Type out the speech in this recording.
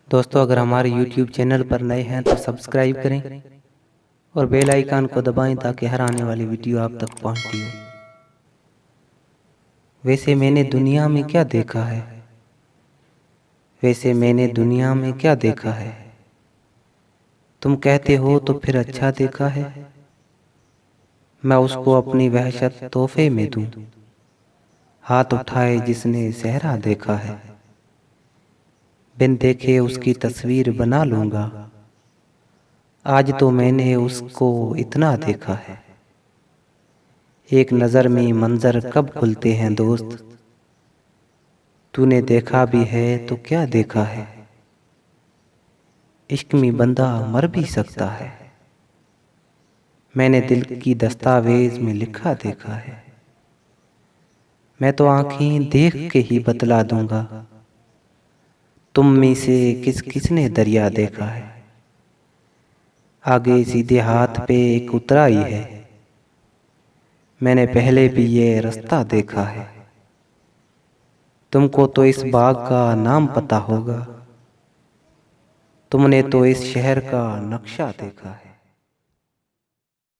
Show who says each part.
Speaker 1: दोस्तों, अगर हमारे YouTube चैनल पर नए हैं तो सब्सक्राइब करें और बेल आइकन को दबाएं ताकि हर आने वाली वीडियो आप तक पहुंचती हो। वैसे मैंने दुनिया में क्या देखा है, वैसे मैंने दुनिया में क्या देखा है। तुम कहते हो तो फिर अच्छा देखा है। मैं उसको अपनी वहशत तोहफे में दूं। हाथ उठाए जिसने सहरा देखा है। बिन देखे उसकी तस्वीर बना लूंगा। आज तो मैंने उसको इतना देखा है। एक नज़र में मंजर कब खुलते हैं दोस्त। तूने देखा भी है तो क्या देखा है। इश्क में बंदा मर भी सकता है। मैंने दिल की दस्तावेज में लिखा देखा है। मैं तो आंखें देख के ही बतला दूंगा। तुम में से किस किसने दरिया देखा है। आगे सीधे हाथ पे एक उतराई है। मैंने पहले भी ये रास्ता देखा है। तुमको तो इस बाग का नाम पता होगा। तुमने तो इस शहर का नक्शा देखा है।